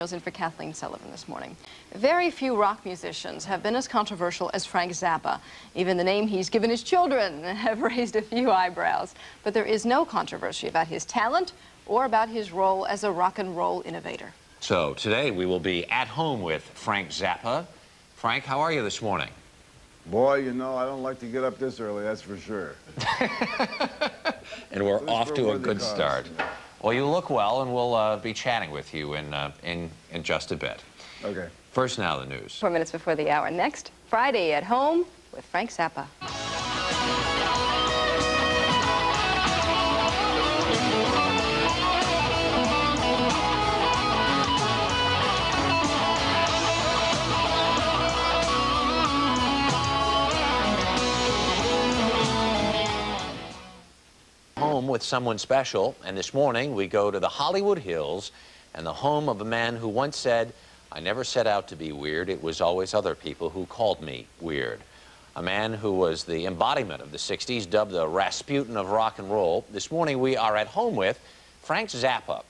In for Kathleen Sullivan this morning. Very few rock musicians have been as controversial as Frank Zappa. Even the name he's given his children have raised a few eyebrows. But there is no controversy about his talent or about his role as a rock and roll innovator. So today we will be at home with Frank Zappa. Frank, how are you this morning? Boy, you know, I don't like to get up this early, that's for sure. And we're off to a good start. Yeah. Well, you look well, and we'll be chatting with you in just a bit. Okay. First now, the news. 4 minutes before the hour. Next, Friday at Home with Frank Zappa. Home with someone special, and this morning we go to the Hollywood Hills and the home of a man who once said, "I never set out to be weird, it was always other people who called me weird." A man who was the embodiment of the 60s, dubbed the Rasputin of rock and roll. This morning we are at home with Frank Zappa.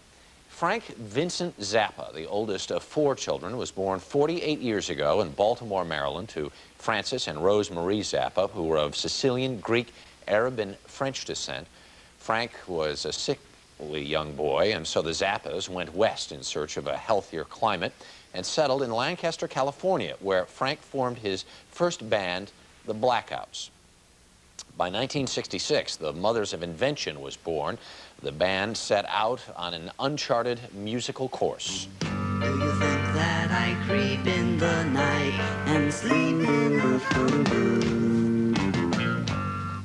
Frank Vincent Zappa, the oldest of 4 children, was born 48 years ago in Baltimore, Maryland, to Francis and Rose Marie Zappa, who were of Sicilian, Greek, Arab, and French descent. Frank was a sickly young boy, and so the Zappas went west in search of a healthier climate and settled in Lancaster, California, where Frank formed his first band, the Blackouts. By 1966, the Mothers of Invention was born. The band set out on an uncharted musical course. Do you think that I creep in the night and sleep in the phone?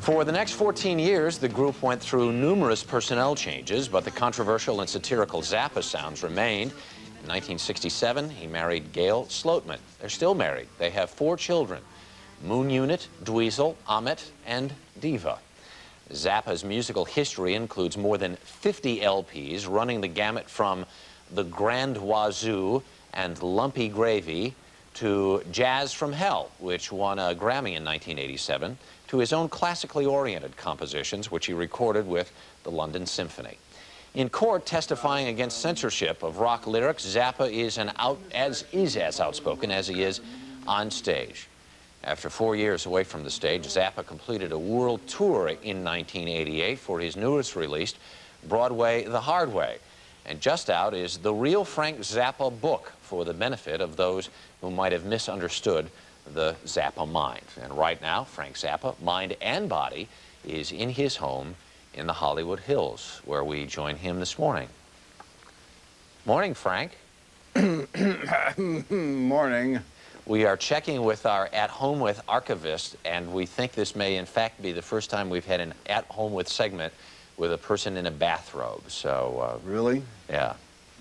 For the next 14 years, the group went through numerous personnel changes, but the controversial and satirical Zappa sounds remained. In 1967, he married Gail Sloatman. They're still married. They have 4 children: Moon Unit, Dweezil, Amit, and Diva. Zappa's musical history includes more than 50 LPs, running the gamut from The Grand Wazoo and Lumpy Gravy to Jazz from Hell, which won a Grammy in 1987, to his own classically oriented compositions, which he recorded with the London Symphony. In court, testifying against censorship of rock lyrics, Zappa is as outspoken as he is on stage. After 4 years away from the stage, Zappa completed a world tour in 1988 for his newest release, Broadway the Hard Way. And just out is The Real Frank Zappa book for the benefit of those who might have misunderstood the Zappa mind. And right now, Frank Zappa, mind and body, is in his home in the Hollywood Hills, where we join him this morning. Morning, Frank. Morning. We are checking with our At Home With archivist, and we think this may in fact be the first time we've had an At Home With segment with a person in a bathrobe. So Really? yeah.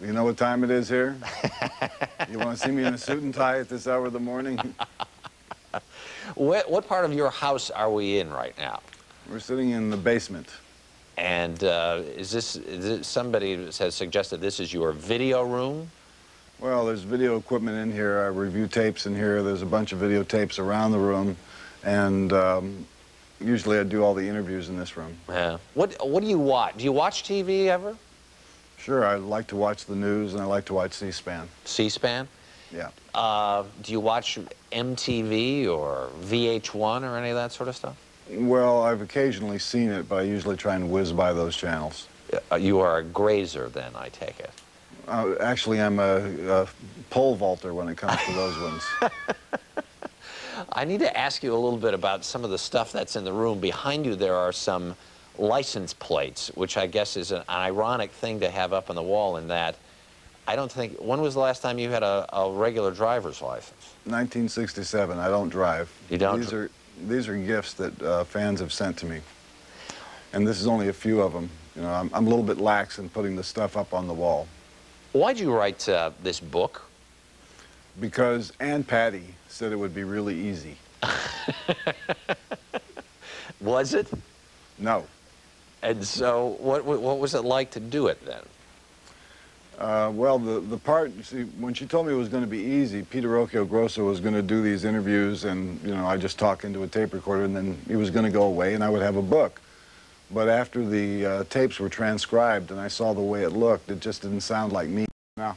You know what time it is here? You want to see me in a suit and tie at this hour of the morning? What part of your house are we in right now? We're sitting in the basement. And is this somebody has suggested this is your video room? Well, there's video equipment in here. I review tapes in here. There's a bunch of videotapes around the room. And usually I do all the interviews in this room. Yeah. What do you watch? Do you watch TV ever? Sure, I like to watch the news, and I like to watch C-SPAN. C-SPAN? Yeah. Do you watch MTV or VH1 or any of that sort of stuff? Well, I've occasionally seen it, but I usually try and whiz by those channels. You are a grazer, then, I take it. Actually, I'm a pole vaulter when it comes to those ones. I need to ask you a little bit about some of the stuff that's in the room. Behind you, there are some license plates, which I guess is an ironic thing to have up on the wall in that I don't think... When was the last time you had a regular driver's license? 1967. I don't drive. You don't? These are gifts that fans have sent to me. And this is only a few of them. You know, I'm a little bit lax in putting the stuff up on the wall. Why'd you write this book? Because Aunt Patty said it would be really easy. Was it? No. And so what was it like to do it then? Well, the part, you see, when she told me it was going to be easy, Peter Occhio Grosso was going to do these interviews, and, you know, I just talk into a tape recorder, and then he was going to go away, and I would have a book. But after the tapes were transcribed and I saw the way it looked, it just didn't sound like me. No.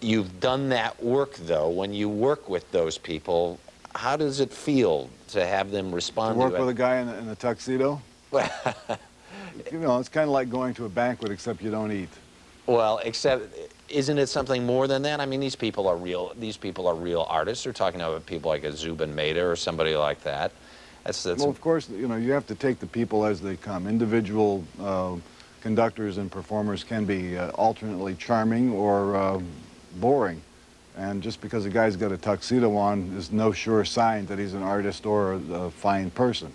You've done that work, though. When you work with those people, how does it feel to have them respond To to work with a guy in a tuxedo? it? You know, it's kind of like going to a banquet, except you don't eat. Well, except, isn't it something more than that? I mean, these people are real artists. They're talking about people like a Zubin Mehta or somebody like that. Well, of course, you know, you have to take the people as they come. Individual conductors and performers can be alternately charming or boring. And just because a guy's got a tuxedo on is no sure sign that he's an artist or a fine person.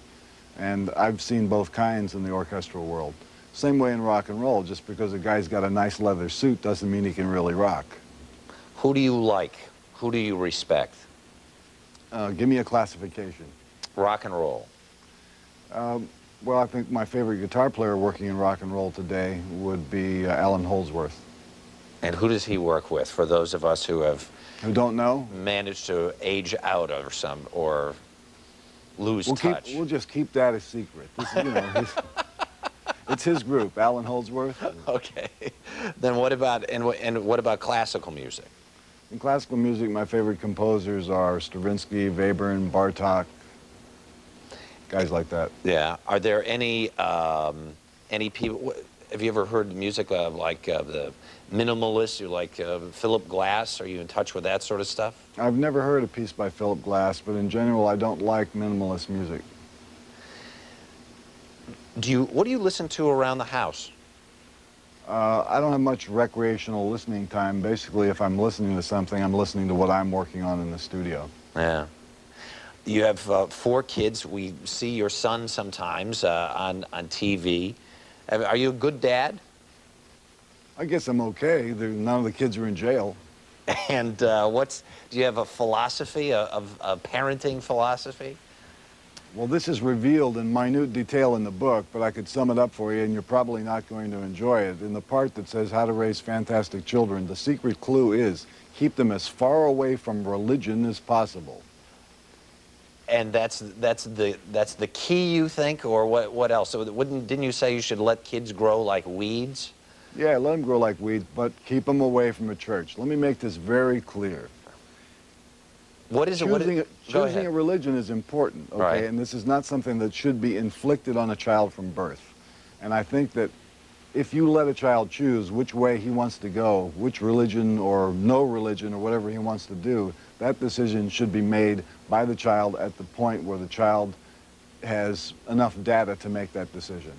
And I've seen both kinds in the orchestral world. Same way in rock and roll. Just because a guy's got a nice leather suit doesn't mean he can really rock. Who do you like? Who do you respect? Give me a classification. Rock and roll. Well, I think my favorite guitar player working in rock and roll today would be Alan Holdsworth. And who does he work with, for those of us who don't know? Managed to age out or lose touch? We'll just keep that a secret. This, you know, it's his group, Alan Holdsworth. Okay. Then what about classical music? In classical music, my favorite composers are Stravinsky, Webern, Bartók, guys like that. Yeah. Are there any people? Have you ever heard music like the minimalists, like Philip Glass? Are you in touch with that sort of stuff? I've never heard a piece by Philip Glass, but in general, I don't like minimalist music. What do you listen to around the house? I don't have much recreational listening time. Basically, if I'm listening to something, I'm listening to what I'm working on in the studio. Yeah. You have 4 kids. We see your son sometimes on TV. Are you a good dad? I guess I'm okay. None of the kids are in jail. And do you have a philosophy, a parenting philosophy? Well, this is revealed in minute detail in the book, but I could sum it up for you, and you're probably not going to enjoy it. In the part that says how to raise fantastic children, the secret clue is keep them as far away from religion as possible. And that's the key, you think, or what else? So didn't you say you should let kids grow like weeds? Yeah, let them grow like weeds, but keep them away from a church. Let me make this very clear. What is it? Choosing a religion is important, okay? Right. And this is not something that should be inflicted on a child from birth. And I think that if you let a child choose which way he wants to go, which religion or no religion or whatever he wants to do, that decision should be made by the child at the point where the child has enough data to make that decision.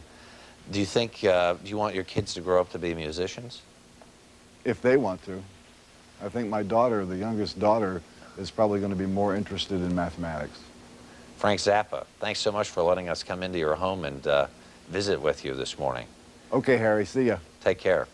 Do you think, do you want your kids to grow up to be musicians? If they want to. I think my daughter, the youngest daughter, is probably going to be more interested in mathematics. Frank Zappa, thanks so much for letting us come into your home and visit with you this morning. Okay, Harry, see ya. Take care.